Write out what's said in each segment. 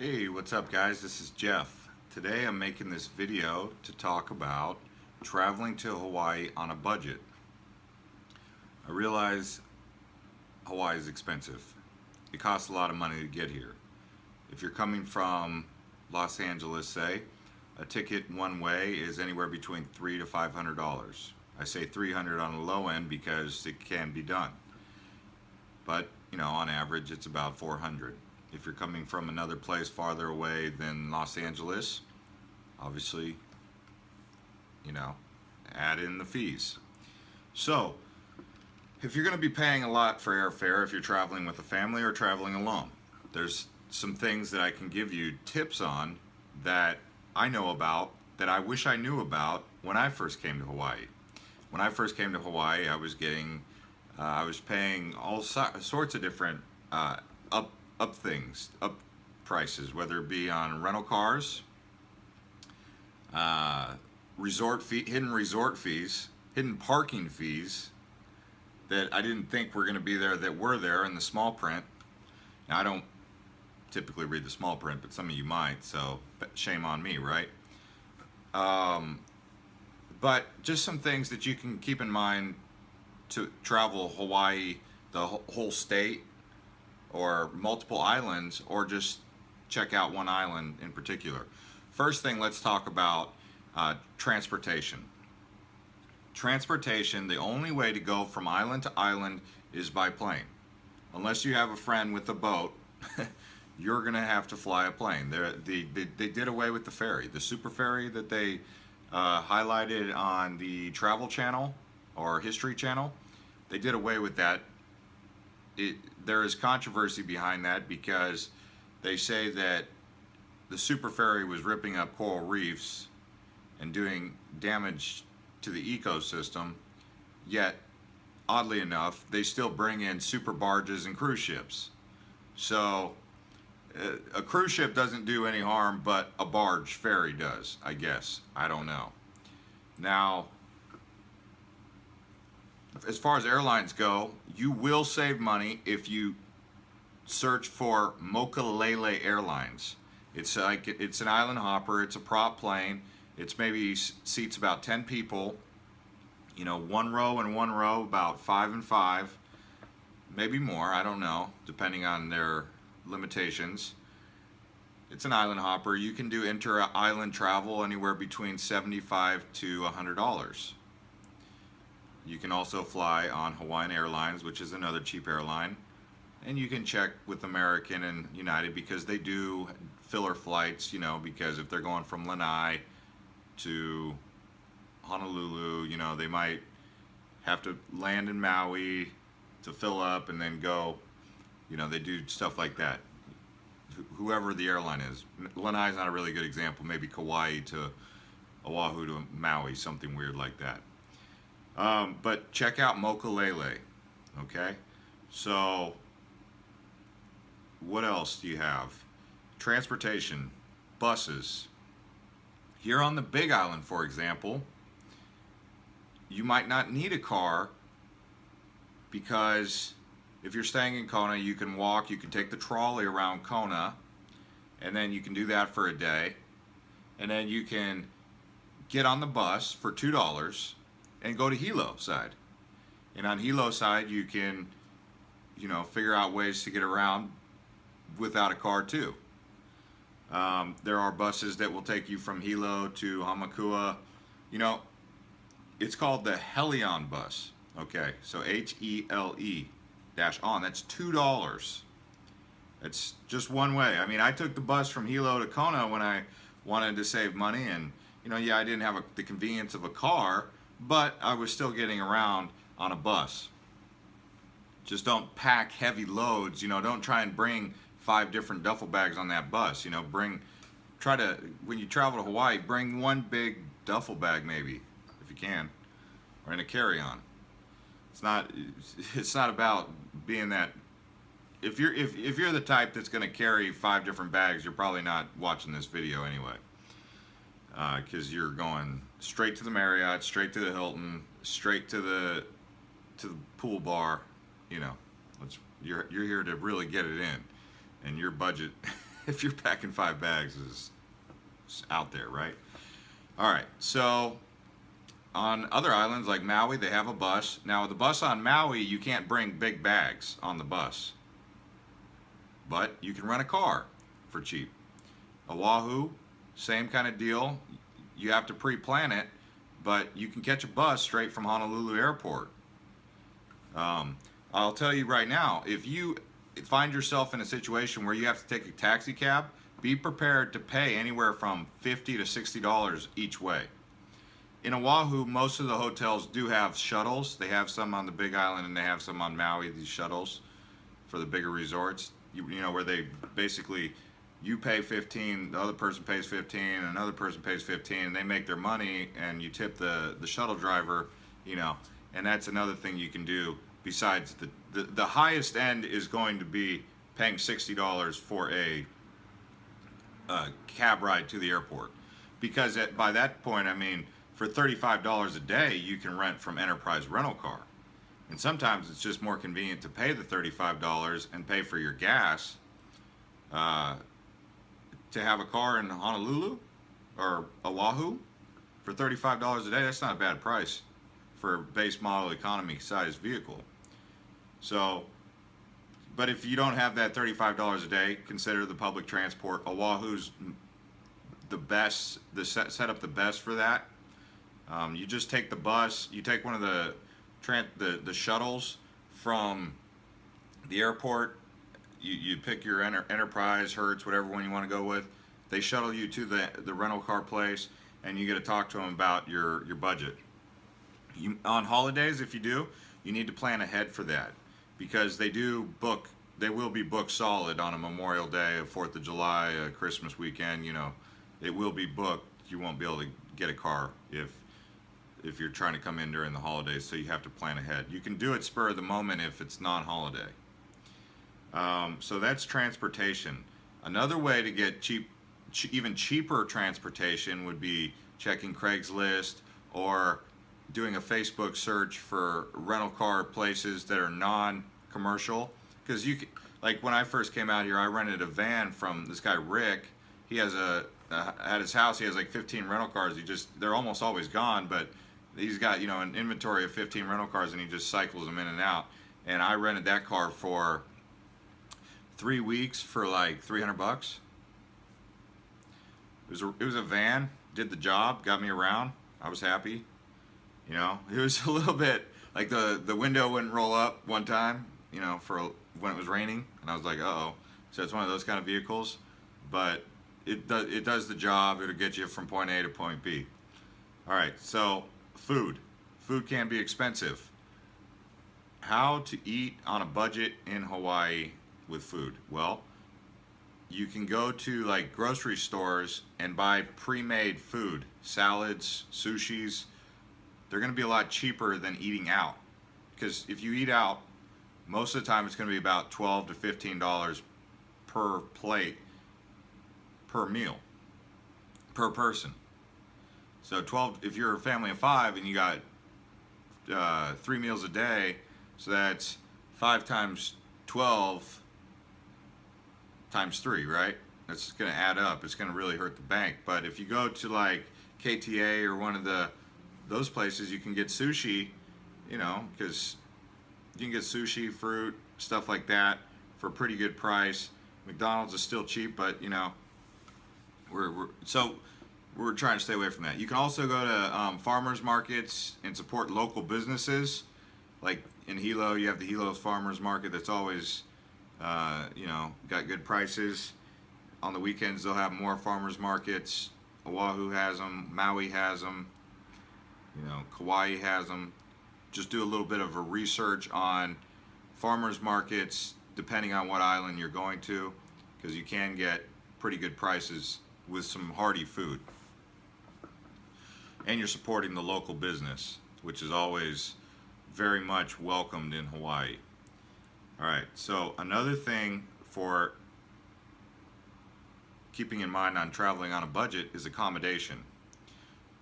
Hey, what's up guys? This is Jeff. Today I'm making this video to talk about traveling to Hawaii on a budget. I realize Hawaii is expensive. It costs a lot of money to get here. If you're coming from Los Angeles, say, a ticket one way is anywhere between $300 to $500. I say $300 on the low end because it can be done. But, on average it's about $400. If you're coming from another place farther away than Los Angeles, obviously, add in the fees. So, if you're going to be paying a lot for airfare, if you're traveling with a family or traveling alone, there's some things that I can give you tips on that I know about that I wish I knew about when I first came to Hawaii. When I first came to Hawaii, I was paying all sorts of different up prices, whether it be on rental cars, hidden resort fees, hidden parking fees that I didn't think were going to be there that were there in the small print. Now, I don't typically read the small print, but some of you might, so shame on me, right? But just some things that you can keep in mind to travel Hawaii, the whole state, or multiple islands, or just check out one island in particular. First thing, let's talk about transportation. Transportation, the only way to go from island to island is by plane. Unless you have a friend with a boat, you're gonna have to fly a plane. They did away with the ferry. The super ferry that they highlighted on the Travel Channel or History Channel, they did away with that. There is controversy behind that because they say that the super ferry was ripping up coral reefs and doing damage to the ecosystem, yet oddly enough they still bring in super barges and cruise ships. So a cruise ship doesn't do any harm, but a barge ferry does, I guess. I don't know. Now, as far as airlines go, you will save money if you search for Mokulele Airlines. It's an island hopper. It's a prop plane. It's maybe seats about 10 people. One row and one row, about 5 and 5, maybe more. I don't know, depending on their limitations. It's an island hopper. You can do inter-island travel anywhere between $75 to $100. You can also fly on Hawaiian Airlines, which is another cheap airline. And you can check with American and United because they do filler flights, because if they're going from Lanai to Honolulu, they might have to land in Maui to fill up and then go. They do stuff like that. Whoever the airline is. Lanai is not a really good example. Maybe Kauai to Oahu to Maui, something weird like that. But check out Mokulele, okay? So, what else do you have? Transportation, buses. Here on the Big Island, for example, you might not need a car because if you're staying in Kona, you can walk, you can take the trolley around Kona, and then you can do that for a day, and then you can get on the bus for $2 and go to Hilo side. And on Hilo side, you can, figure out ways to get around without a car too. There are buses that will take you from Hilo to Hamakua. It's called the Helion Bus. Okay, so HELE -on. That's $2. It's just one way. I took the bus from Hilo to Kona when I wanted to save money, and I didn't have the convenience of a car, but I was still getting around on a bus. Just don't pack heavy loads, don't try and bring 5 different duffel bags on that bus. When you travel to Hawaii, bring one big duffel bag maybe, if you can, or in a carry-on. It's not about being that. If you're the type that's going to carry 5 different bags, you're probably not watching this video anyway. Because you're going straight to the Marriott, straight to the Hilton, straight to the pool bar. You're here to really get it in, and your budget if you're packing 5 bags is out there, right? All right, so on other islands like Maui, they have a bus. Now, the bus on Maui, you can't bring big bags on the bus, but you can rent a car for cheap. Oahu, same kind of deal. You have to pre-plan it, but you can catch a bus straight from Honolulu Airport. I'll tell you right now, if you find yourself in a situation where you have to take a taxi cab, be prepared to pay anywhere from $50 to $60 each way. In Oahu, most of the hotels do have shuttles. They have some on the Big Island and they have some on Maui, these shuttles for the bigger resorts. You know, where they basically, you pay 15, the other person pays 15, another person pays 15, and they make their money, and you tip the shuttle driver, you know. And that's another thing you can do besides the highest end is going to be paying $60 for a cab ride to the airport. Because by that point, I mean, for $35 a day, you can rent from Enterprise Rental Car. And sometimes it's just more convenient to pay the $35 and pay for your gas to have a car in Honolulu or Oahu for $35 a day. That's not a bad price for a base model economy size vehicle. So, but if you don't have that $35 a day, consider the public transport. Oahu's the best, set up the best for that. You just take the bus, you take one of the shuttles from the airport, you pick your Enterprise, Hertz, whatever one you want to go with. They shuttle you to the rental car place, and you get to talk to them about your budget. On holidays, if you do, you need to plan ahead for that, because they will be booked solid on a Memorial Day, a 4th of July, a Christmas weekend, you know, it will be booked. You won't be able to get a car if you're trying to come in during the holidays, so you have to plan ahead. You can do it spur of the moment if it's non-holiday. So that's transportation. Another way to get even cheaper transportation would be checking Craigslist or doing a Facebook search for rental car places that are non-commercial. Because like when I first came out here, I rented a van from this guy Rick. He has at his house, he has like 15 rental cars. They're almost always gone, but he's got, you know, an inventory of 15 rental cars, and he just cycles them in and out. And I rented that car for 3 weeks for like $300. It was a van, did the job, got me around. I was happy. You know, it was a little bit like the window wouldn't roll up one time, you know, when it was raining, and I was like, uh-oh. So it's one of those kind of vehicles, but it does the job. It'll get you from point A to point B. All right, so food can be expensive. How to eat on a budget in Hawaii with food? Well, you can go to like grocery stores and buy pre-made food, salads, sushis. They're going to be a lot cheaper than eating out, because if you eat out, most of the time it's going to be about $12 to $15 per plate per meal per person. So 12, if you're a family of 5 and you got 3 meals a day, so that's 5 times 12 times 3, right? That's going to add up. It's going to really hurt the bank. But if you go to like KTA or one of those places, you can get sushi, you know, because you can get sushi, fruit, stuff like that for a pretty good price. McDonald's is still cheap, but you know, we're trying to stay away from that. You can also go to farmers markets and support local businesses. Like in Hilo, you have the Hilo Farmers Market that's always, you know, got good prices. On the weekends, they'll have more farmers markets. Oahu has them, Maui has them, you know, Kauai has them. Just do a little bit of a research on farmers markets depending on what island you're going to, because you can get pretty good prices with some hearty food. And you're supporting the local business, which is always very much welcomed in Hawaii. All right, so another thing for keeping in mind on traveling on a budget is accommodation.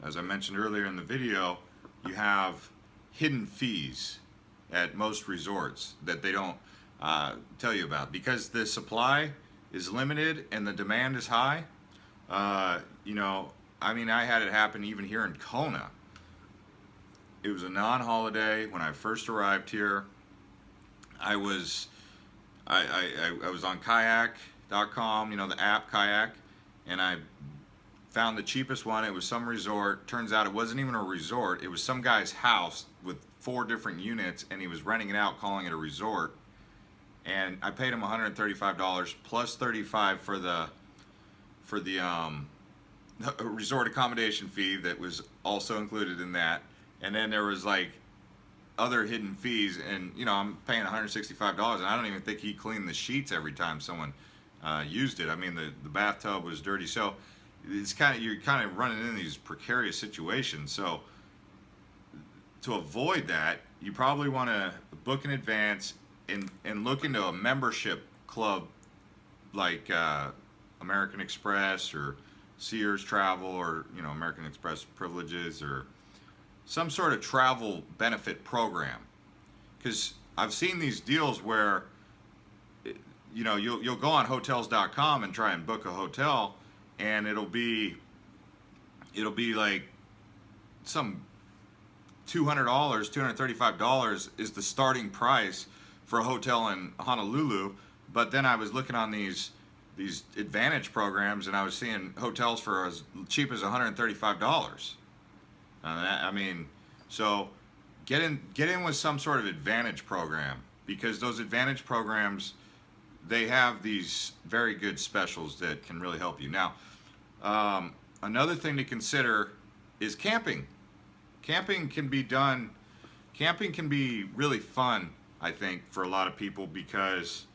As I mentioned earlier in the video, you have hidden fees at most resorts that they don't tell you about, because the supply is limited and the demand is high, you know, I mean, I had it happen even here in Kona. It was a non-holiday when I first arrived here. I was I was on kayak.com, you know, the app Kayak, and I found the cheapest one. It was some resort. Turns out it wasn't even a resort. It was some guy's house with 4 different units, and he was renting it out, calling it a resort. And I paid him $135 plus $35 for the resort accommodation fee that was also included in that. And then there was like other hidden fees, and you know, I'm paying $165, and I don't even think he cleaned the sheets every time someone used it. I mean, the bathtub was dirty, so it's you're kind of running into these precarious situations. So to avoid that, you probably want to book in advance and look into a membership club like American Express or Sears Travel, or you know, American Express Privileges, or some sort of travel benefit program. Because I've seen these deals where, you know, you'll go on hotels.com and try and book a hotel, and it'll be like some $200, $235 is the starting price for a hotel in Honolulu. But then I was looking on these advantage programs, and I was seeing hotels for as cheap as $135. I mean, so get in with some sort of advantage program, because those advantage programs, they have these very good specials that can really help you. Now, another thing to consider is camping. Camping can be really fun, I think, for a lot of people, because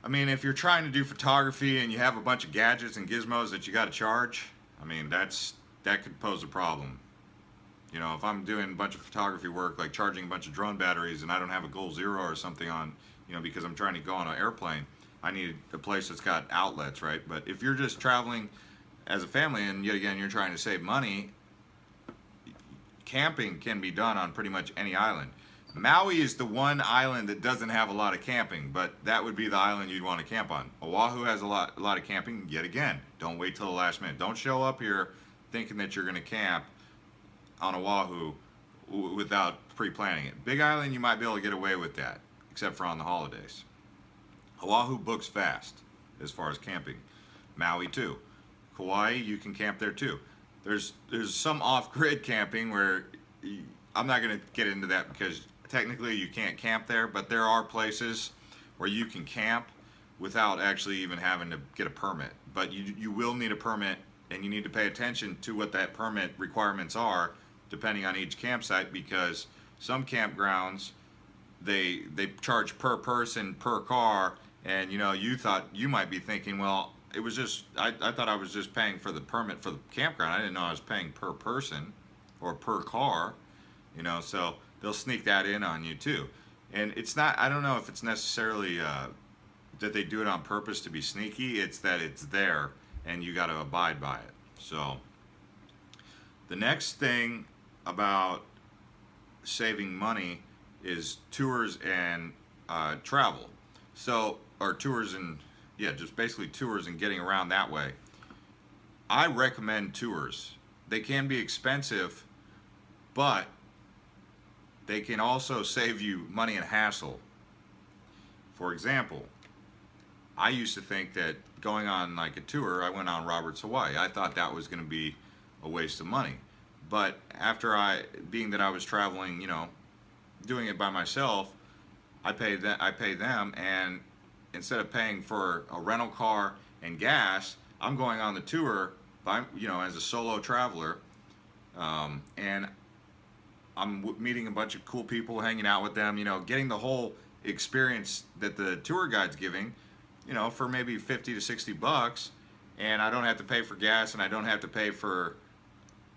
I mean, if you're trying to do photography and you have a bunch of gadgets and gizmos that you got to charge, I mean, that could pose a problem. You know, if I'm doing a bunch of photography work, like charging a bunch of drone batteries, and I don't have a Goal Zero or something on, you know, because I'm trying to go on an airplane, I need a place that's got outlets, right? But if you're just traveling as a family, and yet again, you're trying to save money, camping can be done on pretty much any island. Maui is the one island that doesn't have a lot of camping, but that would be the island you'd want to camp on. Oahu has a lot of camping. Yet again, don't wait till the last minute. Don't show up here thinking that you're going to camp on Oahu without pre-planning it. Big Island, you might be able to get away with that, except for on the holidays. Oahu books fast as far as camping. Maui too. Kauai, you can camp there too. There's some off-grid camping where I'm not going to get into that, because technically you can't camp there, but there are places where you can camp without actually even having to get a permit. But you will need a permit, and you need to pay attention to what that permit requirements are depending on each campsite, because some campgrounds they charge per person per car, and you know, you might be thinking, well, it was just I thought I was just paying for the permit for the campground. I didn't know I was paying per person or per car, you know, so they'll sneak that in on you too. And it's not, I don't know if it's necessarily that they do it on purpose to be sneaky. It's that it's there and you got to abide by it. So the next thing about saving money is tours and travel. So, or tours and, yeah, just basically tours and getting around that way. I recommend tours. They can be expensive, but they can also save you money and hassle. For example, I used to think that going on like a tour, I went on Robert's Hawaii. I thought that was going to be a waste of money. But after being that I was traveling, you know, doing it by myself, I pay them, and instead of paying for a rental car and gas, I'm going on the tour by, you know, as a solo traveler, and I'm meeting a bunch of cool people, hanging out with them, you know, getting the whole experience that the tour guide's giving, you know, for maybe 50 to 60 bucks, and I don't have to pay for gas, and I don't have to pay for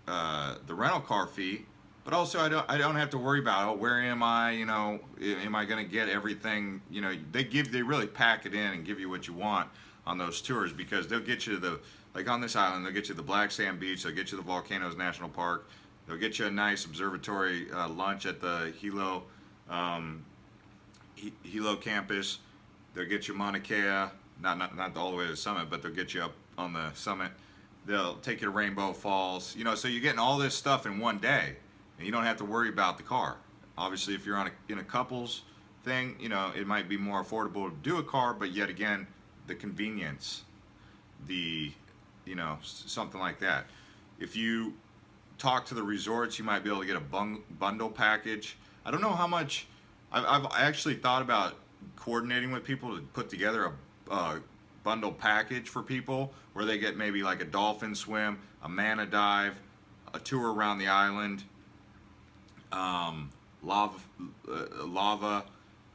the rental car fee, but also I don't have to worry about, oh, where am I, you know, am I going to get everything, you know, they really pack it in and give you what you want on those tours, because they'll get you like on this island, they'll get you the Black Sand Beach, they'll get you the Volcanoes National Park, they'll get you a nice observatory lunch at the Hilo campus, they'll get you Mauna Kea, not all the way to the summit, but they'll get you up on the summit. They'll take you to Rainbow Falls. You know, so you're getting all this stuff in one day, and you don't have to worry about the car. Obviously, if you're in a couples thing, you know, it might be more affordable to do a car, but yet again, the convenience, you know, something like that. If you talk to the resorts, you might be able to get a bundle package. I don't know how much. I've actually thought about coordinating with people to put together a bundle package for people where they get maybe like a dolphin swim, a mana dive, a tour around the island, lava,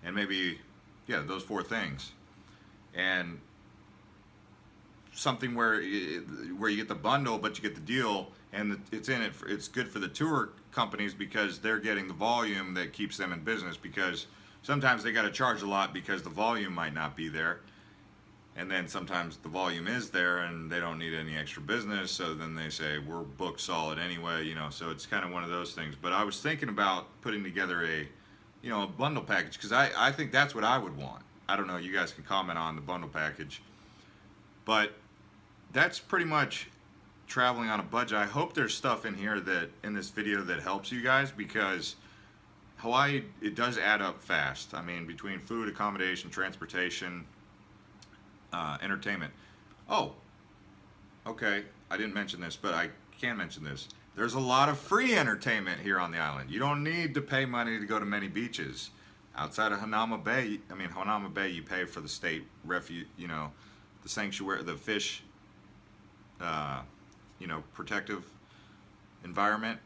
and maybe, yeah, those 4 things, and something where you get the bundle, but you get the deal, and it's good for the tour companies because they're getting the volume that keeps them in business, because sometimes they got to charge a lot because the volume might not be there, and then sometimes the volume is there and they don't need any extra business, so then they say we're booked solid anyway, you know. So it's kind of one of those things. But I was thinking about putting together a bundle package, because I think that's what I would want. I don't know, you guys can comment on the bundle package, but that's pretty much traveling on a budget. I hope there's stuff in here that in this video that helps you guys, because Hawaii, it does add up fast. I mean, between food, accommodation, transportation, entertainment. Oh, okay, I didn't mention this, but I can mention this. There's a lot of free entertainment here on the island. You don't need to pay money to go to many beaches. Outside of Hanauma Bay, you pay for the state refuge, you know, the sanctuary, the fish, protective environment,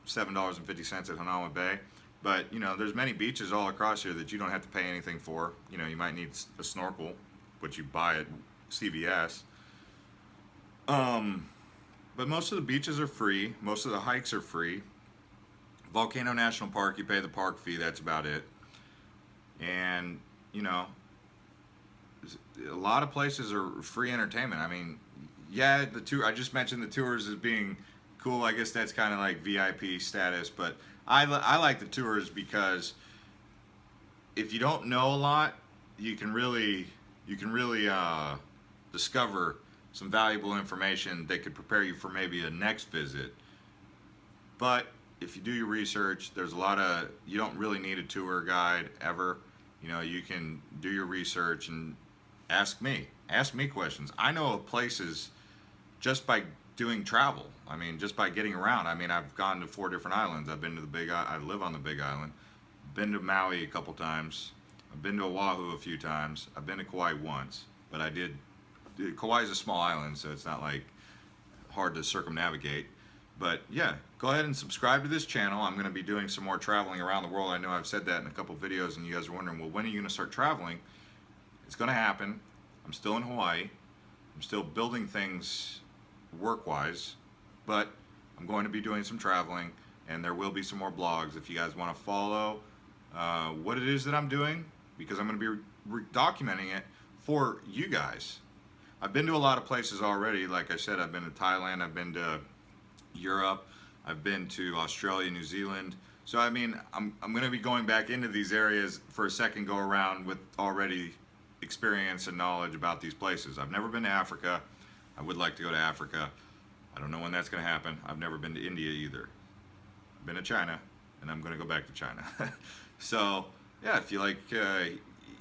$7.50 at Hanauma Bay. But, you know, there's many beaches all across here that you don't have to pay anything for. You know, you might need a snorkel, which you buy at CVS. But most of the beaches are free. Most of the hikes are free. Volcano National Park, you pay the park fee. That's about it. And, you know, a lot of places are free entertainment. I mean, yeah, the tour, I just mentioned the tours as being cool. I guess that's kind of like VIP status, but I like the tours because if you don't know a lot, you can really discover some valuable information that could prepare you for maybe a next visit. But if you do your research, you don't really need a tour guide ever. You know, you can do your research and ask me questions. I know of places just by doing travel. I mean, just by getting around. I mean, I've gone to 4 different islands. I've been to I live on the Big Island. Been to Maui a couple times. I've been to Oahu a few times. I've been to Kauai once, but Kauai is a small island, so it's not like hard to circumnavigate. But yeah, go ahead and subscribe to this channel. I'm going to be doing some more traveling around the world. I know I've said that in a couple videos, and you guys are wondering, well, when are you going to start traveling? It's going to happen. I'm still in Hawaii. I'm still building things work-wise, but I'm going to be doing some traveling, and there will be some more blogs if you guys want to follow what it is that I'm doing, because I'm going to be documenting it for you guys. I've been to a lot of places already. Like I said, I've been to Thailand, I've been to Europe, I've been to Australia, New Zealand. So I mean, I'm going to be going back into these areas for a second go around with already experience and knowledge about these places. I've never been to Africa. I would like to go to Africa. I don't know when that's going to happen. I've never been to India either. I've been to China, and I'm going to go back to China. So yeah, if you like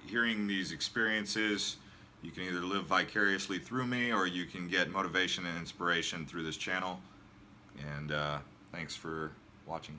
hearing these experiences, you can either live vicariously through me, or you can get motivation and inspiration through this channel. And thanks for watching.